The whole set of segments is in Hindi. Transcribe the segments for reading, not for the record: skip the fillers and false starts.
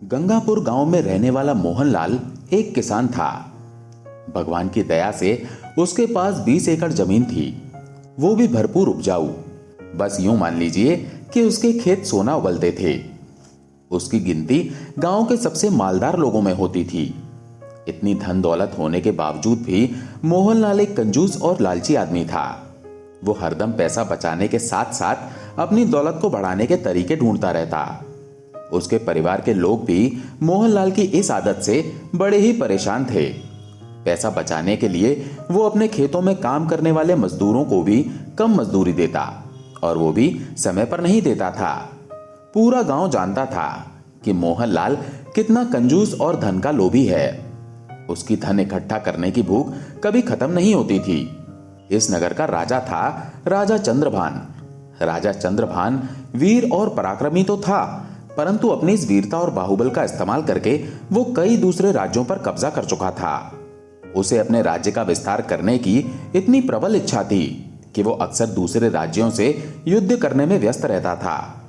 गंगापुर गांव में रहने वाला मोहनलाल एक किसान था। भगवान की दया से उसके पास 20 एकड़ जमीन थी, वो भी भरपूर उपजाऊ। बस यूं मान लीजिए कि उसके खेत सोना उगलते थे। उसकी गिनती गांव के सबसे मालदार लोगों में होती थी। इतनी धन दौलत होने के बावजूद भी मोहनलाल एक कंजूस और लालची आदमी था। वो हरदम पैसा बचाने के साथ साथ अपनी दौलत को बढ़ाने के तरीके ढूंढता रहता। उसके परिवार के लोग भी मोहनलाल की इस आदत से बड़े ही परेशान थे। पैसा बचाने के लिए वो अपने खेतों में काम करने वाले मजदूरों को भी कम मजदूरी देता और वो भी समय पर नहीं देता था। पूरा गांव जानता था कि मोहनलाल कितना कंजूस और धन का लोभी है। उसकी धन इकट्ठा करने की भूख कभी खत्म नहीं होती थी। इस नगर का राजा था राजा चंद्रभान। राजा चंद्रभान वीर और पराक्रमी तो था, परंतु अपनी इस वीरता और बाहुबल का इस्तेमाल करके वो कई दूसरे राज्यों पर कब्जा कर चुका था। उसे अपने राज्य का विस्तार करने की इतनी प्रबल इच्छा थी कि वो अक्सर दूसरे राज्यों से युद्ध करने में व्यस्त रहता था।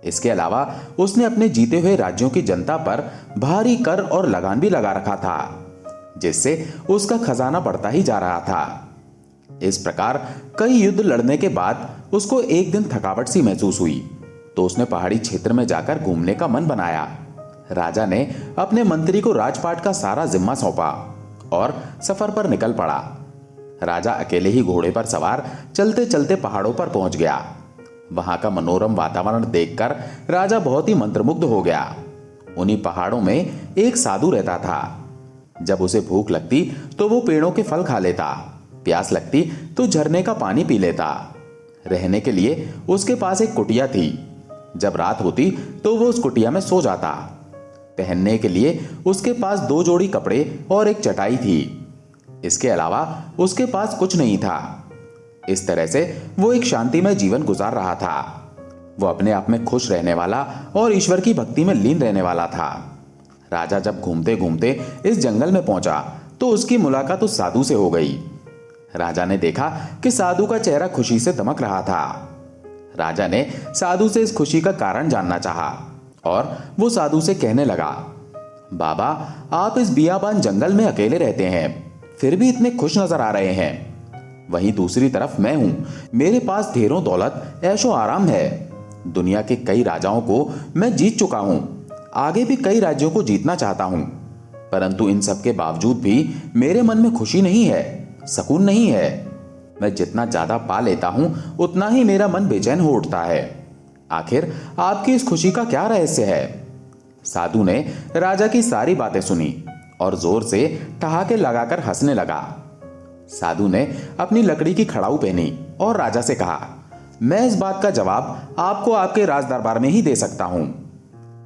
इसके अलावा उसने अपने जीते हुए राज्यों की जनता पर भारी कर और लगान भी लगा रखा था, जिससे उसका खजाना बढ़ता ही जा रहा था। इस प्रकार कई युद्ध लड़ने के बाद उसको एक दिन थकावट सी महसूस हुई, तो उसने पहाड़ी क्षेत्र में जाकर घूमने का मन बनाया। राजा ने अपने मंत्री को राजपाट का सारा जिम्मा सौंपा और सफर पर निकल पड़ा। राजा अकेले ही घोड़े पर सवार चलते चलते पहाड़ों पर पहुंच गया। वहां का मनोरम वातावरण देखकर राजा बहुत ही मंत्रमुग्ध हो गया। उन्हीं पहाड़ों में एक साधु रहता था। जब उसे भूख लगती तो वो पेड़ों के फल खा लेता, प्यास लगती तो झरने का पानी पी लेता। रहने के लिए उसके पास एक कुटिया थी। जब रात होती तो वो उस कुटिया में सो जाता। पहनने के लिए उसके पास 2 जोड़ी कपड़े और एक चटाई थी। इसके अलावा उसके पास कुछ नहीं था। इस तरह से वो एक शांतिमय जीवन गुजार रहा था। वो अपने आप में खुश रहने वाला और ईश्वर की भक्ति में लीन रहने वाला था। राजा जब घूमते घूमते इस जंगल में पहुंचा तो उसकी मुलाकात उस साधु से हो गई। राजा ने देखा कि साधु का चेहरा खुशी से दमक रहा था। राजा ने साधु से इस खुशी का कारण जानना चाहा और वो साधु से कहने लगा, बाबा, आप इस बियाबान जंगल में अकेले रहते हैं, फिर भी इतने खुश नजर आ रहे हैं। वहीं दूसरी तरफ मैं हूं, मेरे पास ढेरों दौलत, ऐशो आराम है। दुनिया के कई राजाओं को मैं जीत चुका हूं, आगे भी कई राज्यों को जीतना चाहता हूं, परंतु इन सब के बावजूद भी मेरे मन में खुशी नहीं है, सुकून नहीं है। मैं जितना ज्यादा पा लेता हूं उतना ही मेरा मन बेचैन हो उठता है। आखिर आपकी इस खुशी का क्या रहस्य है? साधु ने राजा की सारी बातें सुनी और जोर से ठहाके लगाकर हंसने लगा। साधु ने अपनी लकड़ी की खड़ाऊ पहनी और राजा से कहा, मैं इस बात का जवाब आपको आपके राज दरबार में ही दे सकता हूं।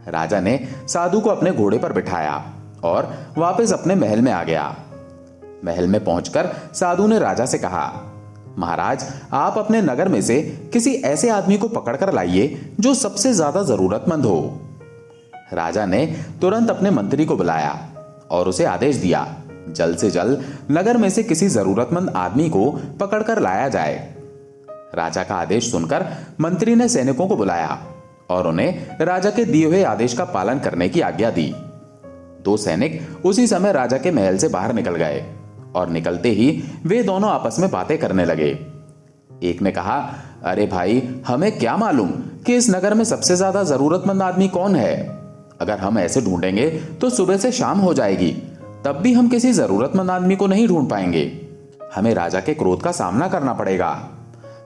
राजा ने साधु को अपने घोड़े पर बिठाया और वापस अपने महल में आ गया। महल में पहुंचकर साधु ने राजा से कहा, महाराज, आप अपने नगर में से किसी ऐसे आदमी को पकड़कर लाइए जो सबसे ज्यादा जरूरतमंद हो। राजा ने तुरंत अपने मंत्री को बुलाया और उसे आदेश दिया, जल्द से जल्द नगर में से किसी जरूरतमंद आदमी को पकड़कर लाया जाए। राजा का आदेश सुनकर मंत्री ने सैनिकों को बुलाया और उन्हें राजा के दिए हुए आदेश का पालन करने की आज्ञा दी। 2 सैनिक उसी समय राजा के महल से बाहर निकल गए और निकलते ही वे दोनों आपस में बातें करने लगे। एक ने कहा, अरे भाई, हमें क्या मालूम कि इस नगर में सबसे ज्यादा जरूरतमंद आदमी कौन है। अगर हम ऐसे ढूंढेंगे तो सुबह से शाम हो जाएगी, तब भी हम किसी जरूरतमंद आदमी को नहीं ढूंढ पाएंगे। हमें राजा के क्रोध का सामना करना पड़ेगा।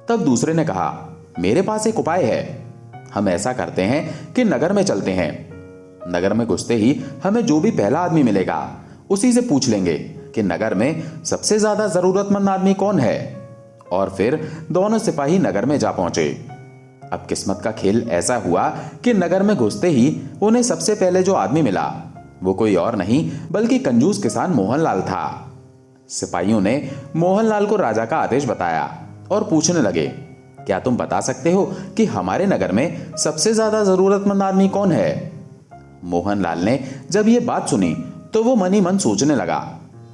तब दूसरे ने कहा, मेरे पास एक उपाय है। हम ऐसा करते हैं कि नगर में चलते हैं। नगर में घुसते ही हमें जो भी पहला आदमी मिलेगा उसी से पूछ लेंगे कि नगर में सबसे ज्यादा जरूरतमंद आदमी कौन है, और फिर दोनों सिपाही नगर में जा पहुंचे। अब किस्मत का खेल ऐसा हुआ कि नगर में घुसते ही उन्हें सबसे पहले जो आदमी मिला वो कोई और नहीं बल्कि कंजूस किसान मोहनलाल था। सिपाहियों ने मोहनलाल को राजा का आदेश बताया और पूछने लगे, क्या तुम बता सकते हो कि हमारे नगर में सबसे ज्यादा जरूरतमंद आदमी कौन है? मोहनलाल ने जब ये बात सुनी तो वो मन ही मन सोचने लगा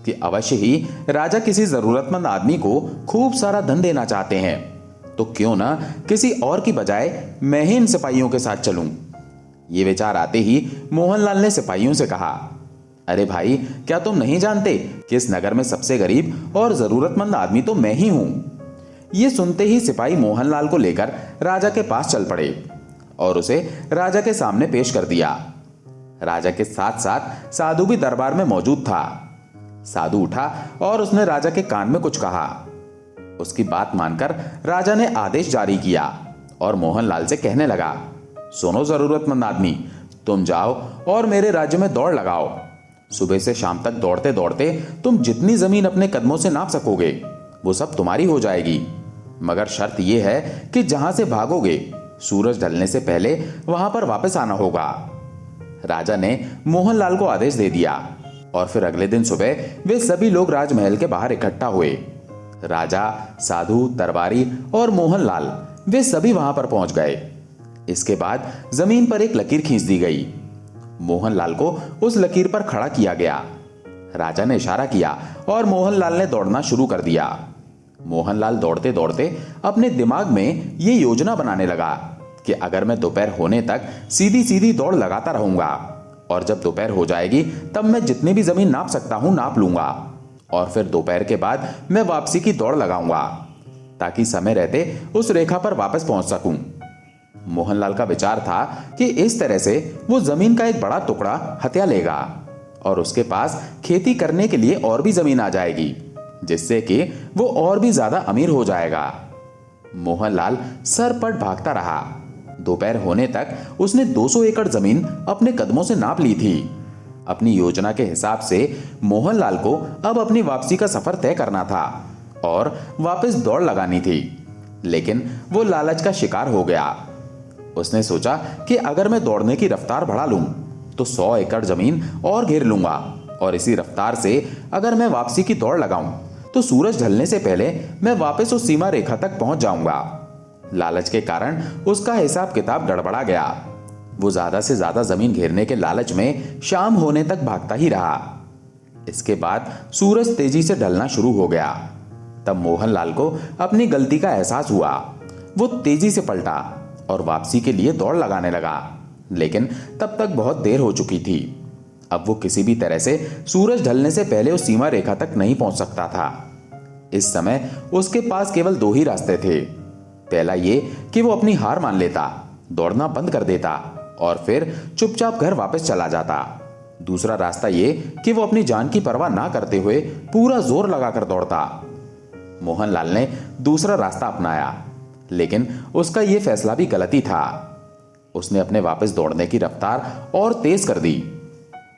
कि अवश्य ही राजा किसी जरूरतमंद आदमी को खूब सारा धन देना चाहते हैं, तो क्यों ना किसी और की बजाय मैं ही इन सिपाहियों के साथ चलूं। ये विचार आते ही मोहनलाल ने सिपाहियों से कहा, अरे भाई, क्या तुम नहीं जानते कि इस नगर में सबसे गरीब और जरूरतमंद आदमी तो मैं ही हूं। ये सुनते ही सिपाही मोहनलाल को लेकर राजा के पास चल पड़े और उसे राजा के सामने पेश कर दिया। राजा के साथ साथ साधु भी दरबार में मौजूद था। साधु उठा और उसने राजा के कान में कुछ कहा। उसकी बात मानकर राजा ने आदेश जारी किया और मोहनलाल से कहने लगा, सुनो जरूरतमंद आदमी, तुम जाओ और मेरे राज्य में दौड़ लगाओ। सुबह से शाम तक दौड़ते दौड़ते तुम जितनी जमीन अपने कदमों से नाप सकोगे वो सब तुम्हारी हो जाएगी, मगर शर्त यह है कि जहां से भागोगे सूरज ढलने से पहले वहां पर वापस आना होगा। राजा ने मोहनलाल को आदेश दे दिया और फिर अगले दिन सुबह वे सभी लोग राजमहल के बाहर इकट्ठा हुए। राजा, साधु, दरबारी और मोहनलाल वे सभी वहां पर पहुंच गए। इसके बाद जमीन पर एक लकीर खींच दी गई। मोहनलाल को उस लकीर पर खड़ा किया गया। राजा ने इशारा किया और मोहनलाल ने दौड़ना शुरू कर दिया। मोहनलाल दौड़ते दौड़ते अपने दिमाग में ये योजना बनाने लगा कि अगर मैं दोपहर होने तक सीधी सीधी दौड़ लगाता रहूंगा और जब दोपहर हो जाएगी तब मैं जितनी भी जमीन नाप सकता हूं नाप लूंगा और फिर दोपहर के बाद मैं वापसी की दौड़ लगाऊंगा ताकि समय रहते उस रेखा पर वापस पहुंच सकूं। मोहनलाल का विचार था कि इस तरह से वो जमीन का एक बड़ा टुकड़ा हत्या लेगा और उसके पास खेती करने के लिए और भी जमीन आ जाएगी, जिससे कि वो और भी ज्यादा अमीर हो जाएगा। मोहनलाल सरपट भागता रहा। दोपहर होने तक उसने 200 एकड़ जमीन अपने कदमों से नाप ली थी। अपनी योजना के हिसाब से मोहनलाल को अब अपनी वापसी का सफर तय करना था और वापस दौड़ लगानी थी, लेकिन वो लालच का शिकार हो गया। उसने सोचा कि अगर मैं दौड़ने की रफ्तार बढ़ा लूं तो 100 एकड़ जमीन और घेर लूंगा और इसी रफ्तार से अगर मैं वापसी की दौड़ लगाऊं तो सूरज ढलने से पहले मैं वापस उस सीमा रेखा तक पहुंच जाऊंगा। लालच के कारण उसका हिसाब किताब गड़बड़ा गया। वो ज्यादा से ज्यादा जमीन घेरने के लालच में शाम होने तक भागता ही रहा। इसके बाद सूरज तेजी से ढलना शुरू हो गया। तब मोहनलाल को अपनी गलती का एहसास हुआ। वो तेजी से पलटा और वापसी के लिए दौड़ लगाने लगा, लेकिन तब तक बहुत देर हो चुकी थी। अब वो किसी भी तरह से सूरज ढलने से पहले उस सीमा रेखा तक नहीं पहुंच सकता था। इस समय उसके पास केवल 2 ही रास्ते थे। पहला ये कि वो अपनी हार मान लेता, दौड़ना बंद कर देता और फिर चुपचाप घर वापस चला जाता। दूसरा रास्ता ये कि वो अपनी जान की परवाह ना करते हुए पूरा जोर लगाकर दौड़ता। मोहनलाल ने दूसरा रास्ता अपनाया, लेकिन उसका यह फैसला भी गलत ही था। उसने अपने वापस दौड़ने की रफ्तार और तेज कर दी।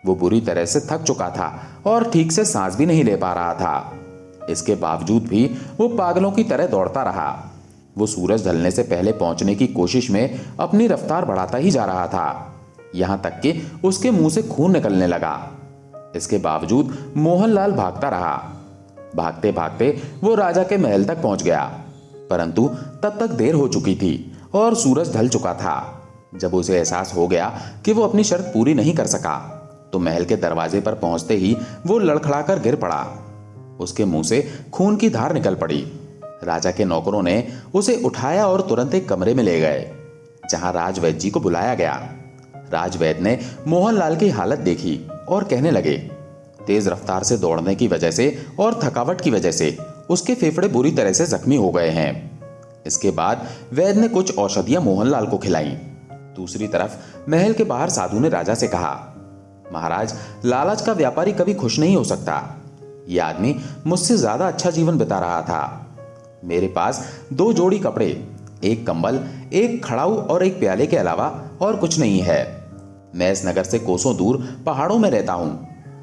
वो बुरी तरह से थक चुका था और ठीक से सांस भी नहीं ले पा रहा था। इसके बावजूद भी वो पागलों की तरह दौड़ता रहा। वो सूरज ढलने से पहले पहुंचने की कोशिश में अपनी रफ्तार बढ़ाता ही जा रहा था, यहां तक कि उसके मुंह से खून निकलने लगा। इसके बावजूद मोहनलाल भागता रहा। भागते भागते वो राजा के महल तक पहुंच गया, परंतु तब तक देर हो चुकी थी और सूरज ढल चुका था। जब उसे एहसास हो गया कि वो अपनी शर्त पूरी नहीं कर सका, तो महल के दरवाजे पर पहुंचते ही वो लड़खड़ाकर गिर पड़ा। उसके मुंह से खून की धार निकल पड़ी। राजा के नौकरों ने उसे उठाया और तुरंत एक कमरे में ले गए, जहां राजवैद्य जी को बुलाया गया। राजवैद्य ने मोहनलाल की हालत देखी और कहने लगे, तेज रफ्तार से दौड़ने की वजह से और थकावट की वजह से उसके फेफड़े बुरी तरह से जख्मी हो गए हैं। इसके बाद वैद्य ने कुछ औषधियां मोहनलाल को खिलाई। दूसरी तरफ महल के बाहर साधु ने राजा से कहा, महाराज, लालच का व्यापारी कभी खुश नहीं हो सकता। यह आदमी मुझसे ज्यादा अच्छा जीवन बिता रहा था। मेरे पास 2 जोड़ी कपड़े, एक कंबल, एक खड़ाऊ और एक प्याले के अलावा और कुछ नहीं है। मैं इस नगर से कोसों दूर पहाड़ों में रहता हूं,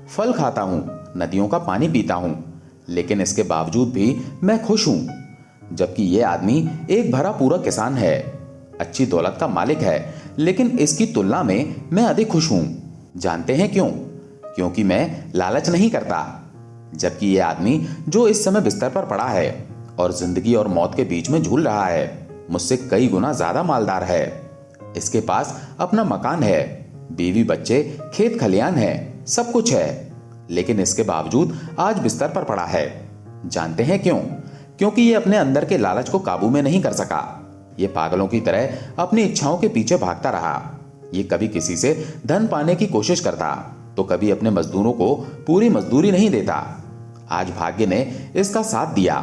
फल खाता हूं, नदियों का पानी पीता हूं, लेकिन इसके बावजूद भी मैं खुश हूं। जबकि यह आदमी एक भरा पूरा किसान है, अच्छी दौलत का मालिक है, लेकिन इसकी तुलना में मैं अधिक खुश हूं। जानते हैं क्यों? क्योंकि मैं लालच नहीं करता। जबकि यह आदमी जो इस समय बिस्तर पर पड़ा है और जिंदगी और मौत के बीच में झूल रहा है, मुझसे कई गुना ज्यादा मालदार है। इसके पास अपना मकान है, बीवी बच्चे, खेत खलियान है, सब कुछ है, लेकिन इसके बावजूद आज बिस्तर पर पड़ा है। जानते हैं क्यों? क्योंकि ये अपने अंदर के लालच को काबू में नहीं कर सका। ये पागलों की तरह अपनी इच्छाओं के पीछे भागता रहा। ये कभी किसी से धन पाने की कोशिश करता तो कभी अपने मजदूरों को पूरी मजदूरी नहीं देता। आज भाग्य ने इसका साथ दिया।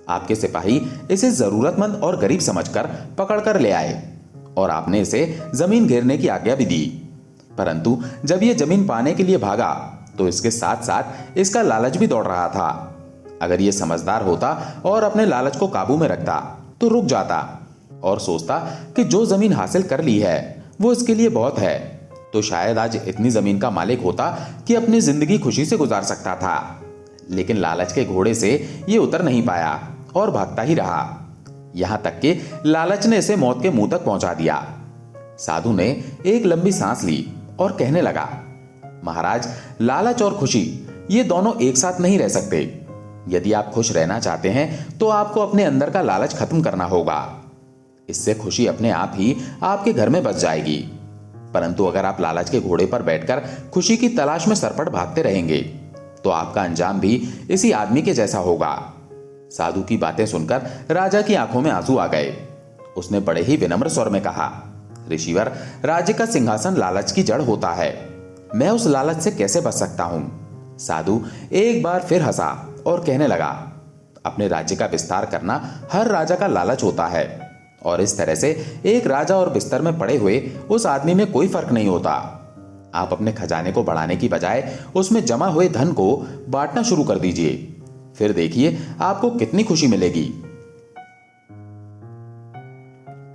आपके सिपाही इसे जरूरतमंद और गरीब समझकर पकड़कर ले आए और आपने इसे जमीन घेरने की आज्ञा भी दी। परंतु जब ये जमीन पाने के लिए भागा तो इसके साथ साथ इसका लालच भी दौड़ रहा था। अगर ये समझदार होता और अपने लालच को काबू में रखता तो रुक जाता और सोचता कि जो जमीन हासिल कर ली है वो इसके लिए बहुत है, तो शायद आज इतनी जमीन का मालिक होता कि अपनी जिंदगी खुशी से गुजार सकता था। लेकिन लालच के घोड़े से ये उतर नहीं पाया और भागता ही रहा, यहां तक कि लालच ने इसे मौत के मुंह तक पहुंचा दिया। साधु ने एक लंबी सांस ली और कहने लगा, महाराज, लालच और खुशी ये दोनों एक साथ नहीं रह सकते। यदि आप खुश रहना चाहते हैं तो आपको अपने अंदर का लालच खत्म करना होगा। इससे खुशी अपने आप ही आपके घर में बस जाएगी। परंतु अगर आप लालच के घोड़े पर बैठकर खुशी की तलाश में सरपट भागते रहेंगे तो आपका अंजाम भी इसी आदमी के जैसा होगा। साधु की बातें सुनकर राजा की आंखों में आंसू आ गए। उसने बड़े ही विनम्र स्वर में कहा, ऋषिवर, राज्य का सिंहासन लालच की जड़ होता है। मैं उस लालच से कैसे बच सकता हूं? साधु एक बार फिर हंसा और कहने लगा, अपने राज्य का विस्तार करना हर राजा का लालच होता है और इस तरह से एक राजा और बिस्तर में पड़े हुए उस आदमी में कोई फर्क नहीं होता। आप अपने खजाने को बढ़ाने की बजाय उसमें जमा हुए धन को बांटना शुरू कर दीजिए, फिर देखिए आपको कितनी खुशी मिलेगी।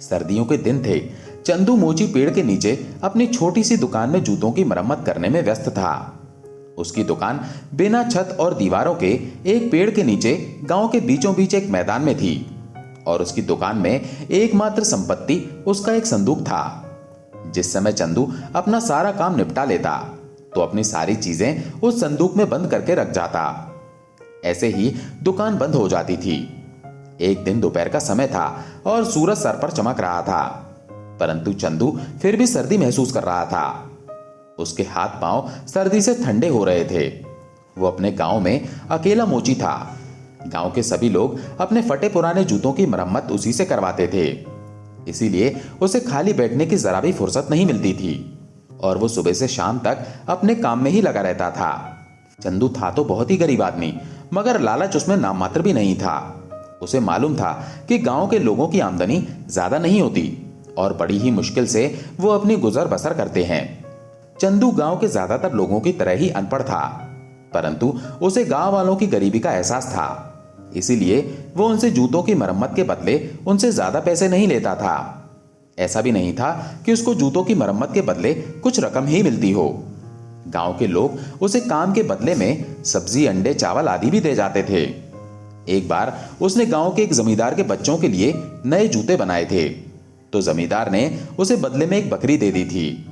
सर्दियों के दिन थे। चंदू मोची पेड़ के नीचे अपनी छोटी सी दुकान में जूतों की मरम्मत करने में व्यस्त था। उसकी दुकान बिना छत और दीवारों के एक पेड़ के नीचे गांव के बीचों बीच एक मैदान में थी और उसकी दुकान में एकमात्र संपत्ति उसका एक संदूक था। जिस समय चंदू अपना सारा काम निपटा लेता तो अपनी सारी चीजें उस संदूक में बंद करके रख जाता। ऐसे ही दुकान बंद हो जाती थी। एक दिन दोपहर का समय था और सूरज सर पर चमक रहा था, परंतु चंदू फिर भी सर्दी महसूस कर रहा था। उसके हाथ पांव सर्दी से ठंडे हो रहे थे। वो अपने गांव में अकेला मोची था। गांव के सभी लोग अपने फटे पुराने जूतों की मरम्मत उसी से करवाते थे, इसीलिए उसे खाली बैठने की जरा भी फुर्सत नहीं मिलती थी और वो सुबह से शाम तक अपने काम में ही लगा रहता था। चंदू था तो बहुत ही गरीब आदमी, मगर लालच उसमें नाम मात्र भी नहीं था। उसे मालूम था कि गांव के लोगों की आमदनी ज्यादा नहीं होती और बड़ी ही मुश्किल से वो अपनी गुजर बसर करते हैं। चंदू गांव के ज्यादातर लोगों की तरह ही अनपढ़ था, परंतु उसे गांव वालों की गरीबी का एहसास था, इसीलिए वो उनसे जूतों की मरम्मत के बदले उनसे ज्यादा पैसे नहीं लेता था। ऐसा भी नहीं था कि उसको जूतों की मरम्मत के बदले कुछ रकम ही मिलती हो। गांव के लोग उसे काम के बदले में सब्जी, अंडे, चावल आदि भी दे जाते थे। एक बार उसने गांव के एक जमींदार के बच्चों के लिए नए जूते बनाए थे, तो जमींदार ने उसे बदले में एक बकरी दे दी थी।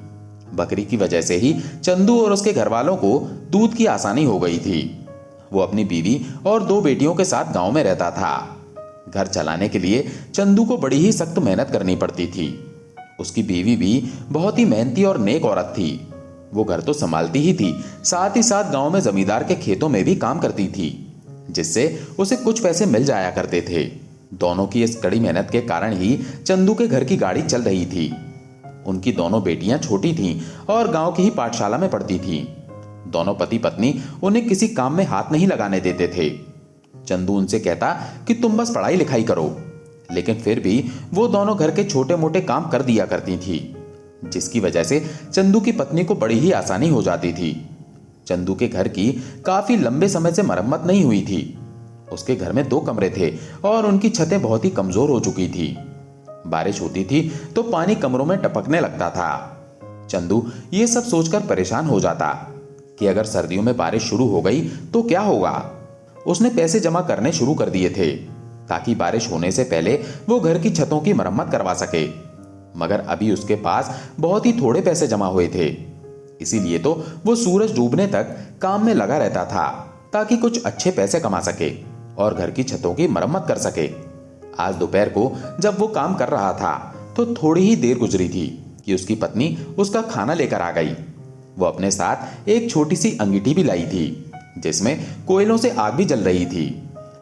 बकरी की वजह से ही चंदू और उसके घर वालों को दूध की आसानी हो गई थी। वो अपनी बीवी और 2 बेटियों के साथ गांव में रहता था। घर चलाने के लिए चंदू को बड़ी ही सख्त मेहनत करनी पड़ती थी। उसकी बीवी भी बहुत ही मेहनती और नेक औरत थी। वो घर तो संभालती ही थी, साथ ही साथ गांव में जमींदार के खेतों में भी काम करती थी, जिससे उसे कुछ पैसे मिल जाया करते थे। दोनों की इस कड़ी मेहनत के कारण ही चंदू के घर की गाड़ी चल रही थी। उनकी दोनों बेटियां छोटी थीं और गांव की ही पाठशाला में पढ़ती थीं। दोनों पति पत्नी उन्हें किसी काम में हाथ नहीं लगाने देते थे। चंदू उनसे कहता कि तुम बस पढ़ाई लिखाई करो, लेकिन फिर भी वो दोनों घर के छोटे मोटे काम कर दिया करती थी, जिसकी वजह से चंदू की पत्नी को बड़ी ही आसानी हो जाती थी। चंदू के घर की काफी लंबे समय से मरम्मत नहीं हुई थी। उसके घर में 2 कमरे थे और उनकी छतें बहुत ही कमजोर हो चुकी थी। बारिश होती थी तो पानी कमरों में टपकने लगता था। चंदू ये सब सोचकर परेशान हो जाता कि अगर सर्दियों में बारिश शुरू हो गई तो क्या होगा। उसने पैसे जमा करने शुरू कर दिए थे ताकि बारिश होने से पहले वो घर की छतों की मरम्मत करवा सके, मगर अभी उसके पास बहुत ही थोड़े पैसे जमा हुए थे। इसीलिए तो वो सूरज डूबने तक काम में लगा रहता था ताकि कुछ अच्छे पैसे कमा सके और घर की छतों की मरम्मत कर सके। आज दोपहर को जब वो काम कर रहा था तो थोड़ी ही देर गुजरी थी कि उसकी पत्नी उसका खाना लेकर आ गई। वो अपने साथ एक छोटी सी अंगीठी भी लाई थी जिसमें कोयलों से आग भी जल रही थी।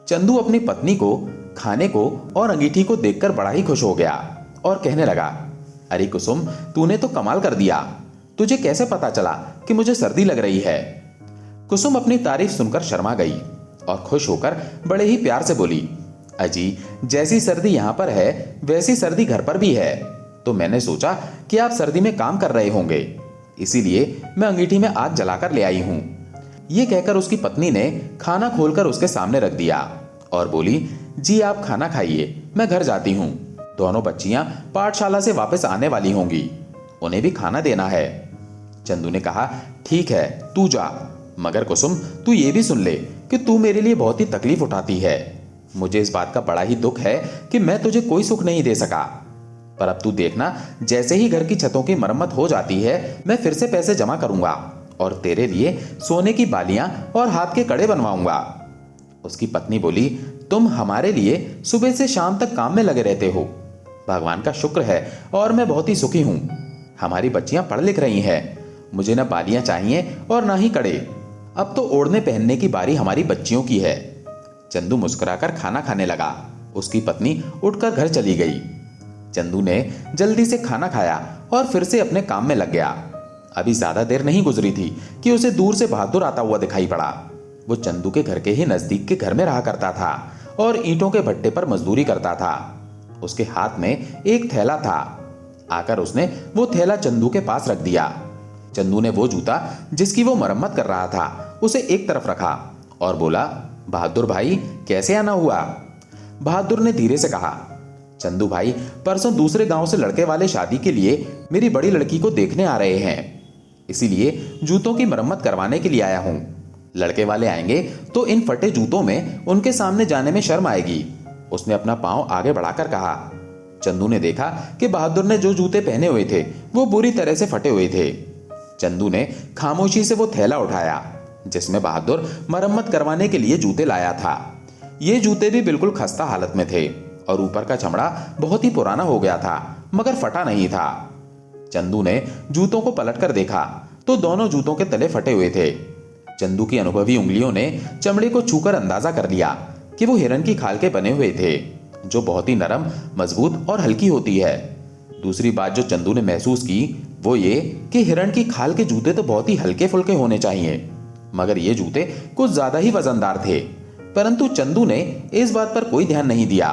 चंदू अपनी पत्नी को, खाने को और अंगीठी को देखकर बड़ा ही खुश हो गया और कहने लगा, अरे कुसुम, तूने तो कमाल कर दिया। तुझे कैसे पता चला कि मुझे सर्दी लग रही है? कुसुम अपनी तारीफ सुनकर शर्मा गई और खुश होकर बड़े ही प्यार से बोली, अजी, जैसी सर्दी यहाँ पर है वैसी सर्दी घर पर भी है। तो मैंने सोचा कि आप सर्दी में काम कर रहे होंगे, इसीलिए मैं अंगीठी में आग जलाकर ले आई हूं। ये कहकर उसकी पत्नी ने खाना खोलकर उसके सामने रख दिया और बोली, जी आप खाना खाइए, मैं घर जाती हूं। दोनों बच्चियां पाठशाला से वापस आने वाली होंगी, उन्हें भी खाना देना है। चंदू ने कहा, ठीक है तू जा, मगर कुसुम तू ये भी सुन ले कि तू मेरे लिए बहुत ही तकलीफ उठाती है। मुझे इस बात का बड़ा ही दुख है कि मैं तुझे कोई सुख नहीं दे सका, पर अब तू देखना, जैसे ही घर की छतों की मरम्मत हो जाती है मैं फिर से पैसे जमा करूंगा और तेरे लिए सोने की बालियां और हाथ के कड़े बनवाऊंगा। उसकी पत्नी बोली, तुम हमारे लिए सुबह से शाम तक काम में लगे रहते हो, भगवान का शुक्र है और मैं बहुत ही सुखी हूं। हमारी बच्चियां पढ़ लिख रही हैं, मुझे ना बालियां चाहिए और ना ही कड़े। अब तो ओढ़ने पहनने की बारी हमारी बच्चियों की है। चंदू मुस्कुराकर खाना खाने लगा। उसकी पत्नी उठकर घर चली गई। चंदू ने जल्दी से खाना खाया और फिर से अपने काम में लग गया। अभी ज्यादा देर नहीं गुजरी थी कि उसे दूर से बहादुर आता हुआ दिखाई पड़ा। वो चंदू के घर के ही नजदीक के घर में रहा करता था और ईंटों के भट्टे पर मजदूरी करता था। उसके हाथ में एक थैला था। आकर उसने वो थैला चंदू के पास रख दिया। चंदू ने वो जूता जिसकी वो मरम्मत कर रहा था उसे एक तरफ रखा और बोला, बहादुर भाई कैसे आना हुआ? बहादुर ने धीरे से कहा, चंदू भाई, परसों दूसरे गांव से लड़के वाले शादी के लिए मेरी बड़ी लड़की को देखने आ रहे हैं, इसीलिए जूतों की मरम्मत करवाने के लिए आया हूं। लड़के वाले आएंगे तो इन फटे जूतों में उनके सामने जाने में शर्म आएगी। उसने अपना पांव आगे बढ़ाकर कहा। चंदू ने देखा कि बहादुर ने जो जूते पहने हुए थे वो बुरी तरह से फटे हुए थे। चंदू ने खामोशी से वो थैला उठाया जिसमें बहादुर मरम्मत करवाने के लिए जूते लाया था। ये जूते भी बिल्कुल खस्ता हालत में थे और ऊपर का चमड़ा बहुत ही पुराना हो गया था, मगर फटा नहीं था। चंदू ने जूतों को पलटकर देखा तो दोनों जूतों के तले फटे हुए थे। चंदू की अनुभवी उंगलियों ने चमड़े को छूकर अंदाजा कर लिया कि वो हिरन की खाल के बने हुए थे, जो बहुत ही नरम, मजबूत और हल्की होती है। दूसरी बात जो चंदू ने महसूस की वो ये कि हिरण की खाल के जूते तो बहुत ही हल्के फुल्के होने चाहिए, मगर ये जूते कुछ ज्यादा ही वजनदार थे। परंतु चंदू ने इस बात पर कोई ध्यान नहीं दिया।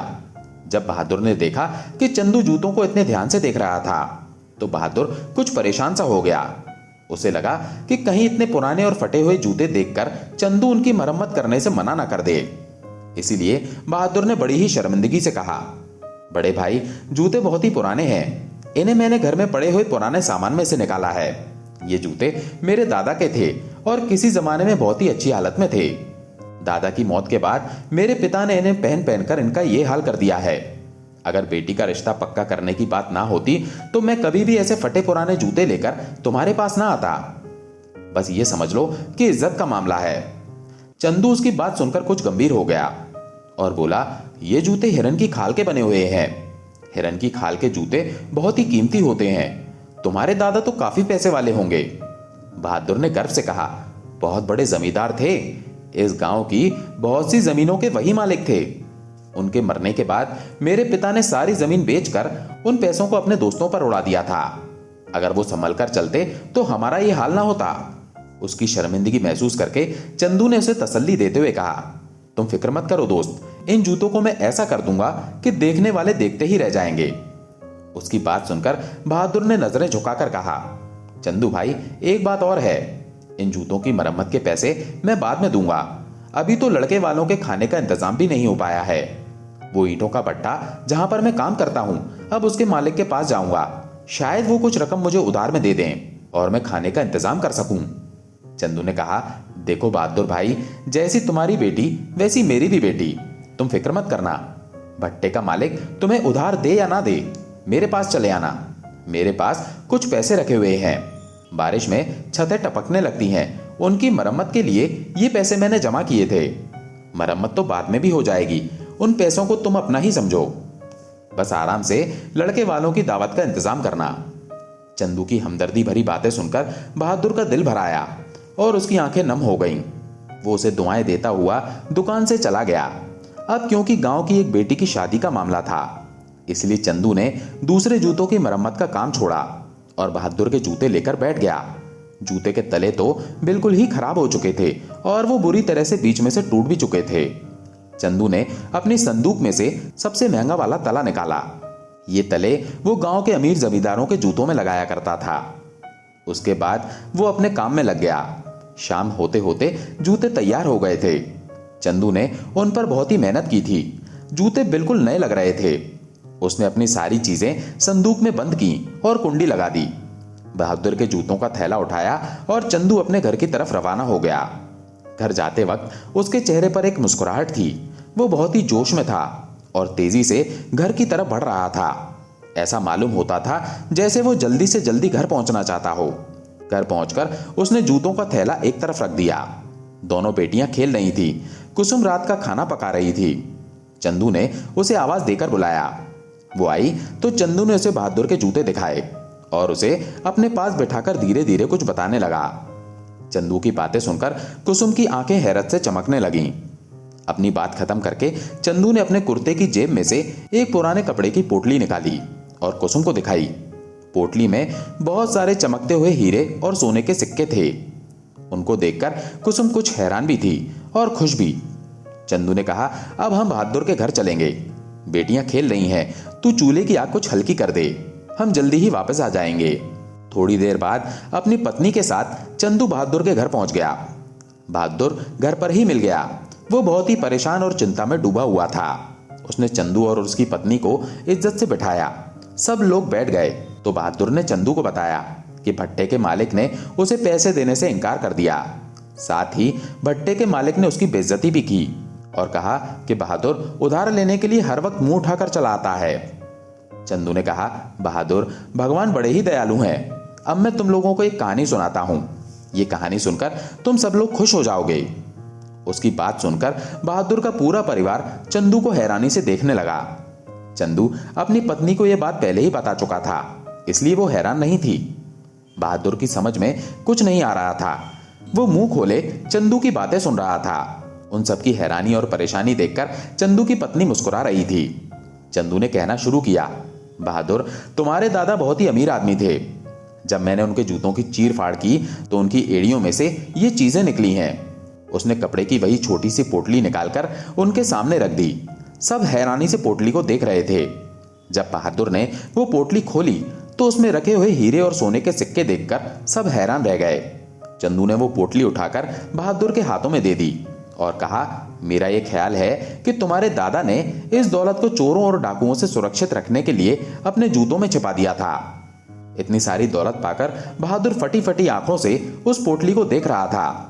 जब बहादुर ने देखा कि चंदू जूतों को इतने ध्यान से देख रहा था तो बहादुर कुछ परेशान सा हो गया। उसे लगा कि कहीं इतने पुराने और फटे हुए जूते देखकर चंदू उनकी मरम्मत करने से मना ना कर दे। इसीलिए बहादुर ने बड़ी ही शर्मिंदगी से कहा, बड़े भाई, जूते बहुत ही पुराने हैं, इन्हें मैंने घर में पड़े हुए पुराने सामान में से निकाला है। ये जूते मेरे दादा के थे और किसी जमाने में बहुत ही अच्छी हालत में थे। दादा की मौत के बाद मेरे पिता ने इन्हें पहन पहनकर इनका ये हाल कर दिया है। अगर बेटी का रिश्ता पक्का करने की बात ना होती तो मैं कभी भी ऐसे फटे पुराने जूते लेकर तुम्हारे पास ना आता। बस ये समझ लो कि इज्जत का मामला है। चंदू उसकी बात सुनकर कुछ गंभीर हो गया और बोला, ये जूते हिरन की खाल के बने हुए हैं। हिरन की खाल के जूते बहुत ही कीमती होते हैं, तुम्हारे दादा तो काफी पैसे वाले होंगे। बहादुर ने गर्व से कहा, बहुत बड़े जमींदार थे, इस गांव की बहुत सी जमीनों के वही मालिक थे। उनके मरने के बाद मेरे पिता ने सारी जमीन बेचकर उन पैसों को अपने दोस्तों पर उड़ा दिया था। अगर वो संभल कर चलते तो हमारा ये हाल ना होता। उसकी शर्मिंदगी महसूस करके चंदू ने उसे तसल्ली देते हुए कहा, तुम फिक्र मत करो दोस्त, इन जूतों को मैं ऐसा कर दूंगा कि देखने वाले देखते ही रह जाएंगे। उसकी बात सुनकर बहादुर ने नजरें झुकाकर कहा, चंदू भाई, एक बात और है, इन जूतों की मरम्मत के पैसे मैं बाद में दूंगा। अभी तो लड़के वालों के खाने का इंतजाम भी नहीं हो पाया है। वो ईंटों का भट्टा जहां पर मैं काम करता हूं, अब उसके मालिक के पास जाऊंगा, शायद वो कुछ रकम मुझे उधार में दे दें और मैं खाने का इंतजाम कर सकूं। चंदू ने कहा, देखो बहादुर भाई, जैसी तुम्हारी बेटी वैसी मेरी भी बेटी, तुम फिक्र मत करना। भट्टे का मालिक तुम्हें उधार दे या ना दे, मेरे पास चले आना। मेरे पास कुछ पैसे रखे हुए हैं, बारिश में छतें टपकने लगती हैं, उनकी मरम्मत के लिए ये पैसे मैंने जमा किए थे। मरम्मत तो बाद में भी हो जाएगी, उन पैसों को तुम अपना ही समझो। बस आराम से लड़के वालों की दावत का इंतजाम करना। चंदू की हमदर्दी भरी बातें सुनकर बहादुर का दिल भर आया और उसकी आंखें नम हो गईं। वो उसे दुआएं देता हुआ दुकान से चला गया। अब क्योंकि गांव की एक बेटी की शादी का मामला था, इसलिए चंदू ने दूसरे जूतों की मरम्मत का काम छोड़ा और बहादुर के जूते लेकर बैठ गया। जूते के तले तो बिल्कुल ही खराब हो चुके थे और वो बुरी तरह से बीच में से टूट भी चुके थे। चंदू ने अपनी संदूक में से सबसे महंगा वाला तला निकाला। ये तले वो गांव के अमीर जमींदारों के जूतों में लगाया करता था। उसके बाद वो अपने काम में लग गया। शाम होते होते जूते तैयार हो गए थे। चंदू ने उन पर बहुत ही मेहनत की थी। जूते बिल्कुल नए लग रहे थे। उसने अपनी सारी चीजें संदूक में बंद की और कुंडी लगा दी। बहादुर के जूतों का थैला उठाया और चंदू अपने घर की तरफ रवाना हो गया। घर जाते वक्त उसके चेहरे पर एक मुस्कुराहट थी। वो बहुत ही जोश में था और तेजी से घर की तरफ बढ़ रहा था। ऐसा मालूम होता था जैसे वो जल्दी से जल्दी घर पहुंचना चाहता हो। घर पहुंचकर उसने जूतों का थैला एक तरफ रख दिया। दोनों बेटियां खेल रही थी। कुसुम रात का खाना पका रही थी। चंदू ने उसे आवाज देकर बुलाया। वो आई तो चंदू ने उसे बहादुर के जूते दिखाए और उसे अपने पास बिठाकर धीरे धीरे कुछ बताने लगा। चंदू की बातें सुनकर कुसुम की आंखें हैरत से चमकने लगीं। अपनी बात खत्म करके चंदू ने अपने कुर्ते की जेब में से एक पुराने कपड़े की पोटली निकाली और कुसुम को दिखाई। पोटली में बहुत सारे चमकते हुए हीरे और सोने के सिक्के थे। उनको देखकर कुसुम कुछ हैरान भी थी और खुश भी। चंदू ने कहा, अब हम बहादुर के घर चलेंगे। बेटियां खेल रही हैं, तू चूल्हे की आग कुछ हल्की कर दे। हम जल्दी ही वापस आ जाएंगे। थोड़ी देर बाद अपनी पत्नी के साथ चंदू बहादुर के घर पहुंच गया। बहादुर घर पर ही मिल गया। वो बहुत ही परेशान और चिंता में डूबा हुआ था। उसने चंदू और उसकी पत्नी को इज्जत से बिठाया। सब लोग बैठ गए तो बहादुर ने चंदू को बताया कि भट्टे के मालिक ने उसे पैसे देने से इनकार कर दिया। साथ ही भट्टे के मालिक ने उसकी बेइज्जती भी की और कहा कि बहादुर उधार लेने के लिए हर वक्त मुंह उठाकर चला आता है। चंदू ने कहा, बहादुर, भगवान बड़े ही दयालु हैं। अब मैं तुम लोगों को एक कहानी सुनाता हूं। ये कहानी सुनकर तुम सब लोग खुश हो जाओगे। उसकी बात सुनकर बहादुर का पूरा परिवार चंदू को हैरानी से देखने लगा। चंदू अपनी पत्नी को यह बात पहले ही बता चुका था, इसलिए वो हैरान नहीं थी। बहादुर की समझ में कुछ नहीं आ रहा था। वो मुंह खोले चंदू की बातें सुन रहा था। उन सबकी हैरानी और परेशानी देखकर चंदू की पत्नी मुस्कुरा रही थी। चंदू ने कहना शुरू किया, बहादुर, तुम्हारे दादा बहुत ही अमीर आदमी थे। जब मैंने उनके जूतों की चीर फाड़ की तो उनकी एड़ियों में से ये चीजें निकली हैं। उसने कपड़े की वही छोटी सी पोटली निकालकर उनके सामने रख दी। सब हैरानी से पोटली को देख रहे थे। जब बहादुर ने वो पोटली खोली तो उसमें रखे हुए हीरे और सोने के सिक्के देखकर सब हैरान रह गए। चंदू ने वो पोटली उठाकर बहादुर के हाथों में दे दी और कहा, मेरा ये ख्याल है कि तुम्हारे दादा ने इस दौलत को चोरों और डाकुओं से सुरक्षित रखने के लिए अपने जूतों में छिपा दिया था। इतनी सारी दौलत पाकर बहादुर फटी फटी आंखों से उस पोटली को देख रहा था।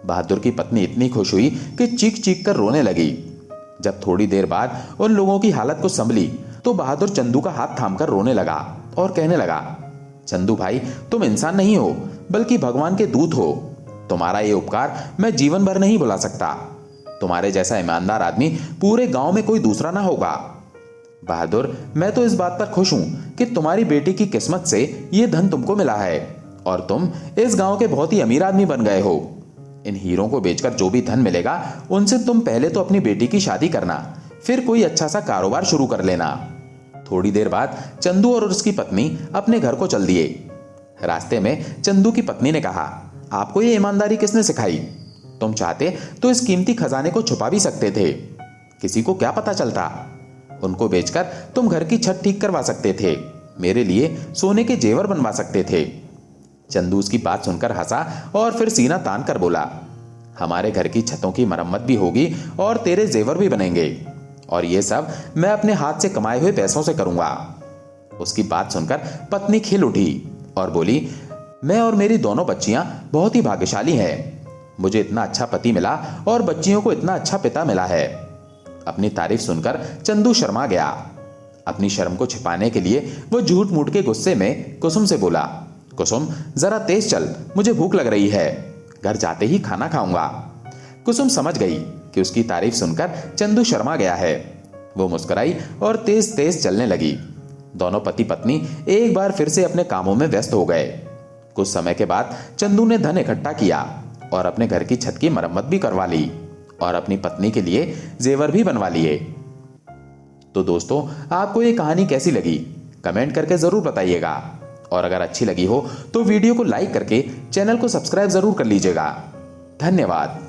बहादुर की पत्नी इतनी खुश हुई कि चीख चीख कर रोने लगी। जब थोड़ी देर बाद उन लोगों की हालत को संभली तो बहादुर चंदू का हाथ थामकर रोने लगा और कहने लगा, चंदू भाई, तुम इंसान नहीं हो बल्कि भगवान के दूत हो। तुम्हारा ये उपकार मैं जीवन भर नहीं भुला सकता। तुम्हारे जैसा ईमानदार आदमी पूरे गांव में कोई दूसरा ना होगा। बहादुर, मैं तो इस बात पर खुश हूं कि तुम्हारी बेटी की किस्मत से ये धन तुमको मिला है और तुम इस गांव के बहुत ही अमीर आदमी बन गए हो। इन हीरों को बेचकर जो भी धन मिलेगा उनसे तुम पहले तो अपनी बेटी की शादी करना, फिर कोई अच्छा सा कारोबार शुरू कर लेना। थोड़ी देर बाद चंदू और उसकी पत्नी अपने घर को चल दिए। रास्ते में चंदू की पत्नी ने कहा, आपको ये ईमानदारी किसने सिखाई? तुम चाहते तो इस कीमती खजाने को छुपा भी सकते थे, किसी को क्या पता चलता। उनको बेचकर तुम घर की छत ठीक करवा सकते थे, मेरे लिए सोने के जेवर बनवा सकते थे। चंदू उसकी बात सुनकर हंसा और फिर सीना तान कर बोला, हमारे घर की छतों की मरम्मत भी होगी और तेरे जेवर भी बनेंगे और ये सब मैं अपने हाथ से कमाए हुए पैसों से करूंगा। उसकी बात सुनकर पत्नी खिल उठी और बोली, मैं और मेरी दोनों बच्चियां बहुत ही भाग्यशाली हैं। मुझे इतना अच्छा पति मिला और बच्चियों को इतना अच्छा पिता मिला है। अपनी तारीफ सुनकर चंदू शर्मा गया। अपनी शर्म को छिपाने के लिए वो झूठ मूठ के गुस्से में कुसुम से बोला, कुसुम, जरा तेज चल, मुझे भूख लग रही है, घर जाते ही खाना खाऊंगा। कुसुम समझ गई कि उसकी तारीफ सुनकर चंदू शर्मा गया है। वो मुस्कुराई और तेज तेज चलने लगी। दोनों पति पत्नी एक बार फिर से अपने कामों में व्यस्त हो गए। कुछ समय के बाद चंदू ने धन इकट्ठा किया और अपने घर की छत की मरम्मत भी करवा ली और अपनी पत्नी के लिए जेवर भी बनवा लिए। तो दोस्तों, आपको ये कहानी कैसी लगी कमेंट करके जरूर बताइएगा, और अगर अच्छी लगी हो तो वीडियो को लाइक करके चैनल को सब्सक्राइब जरूर कर लीजिएगा। धन्यवाद।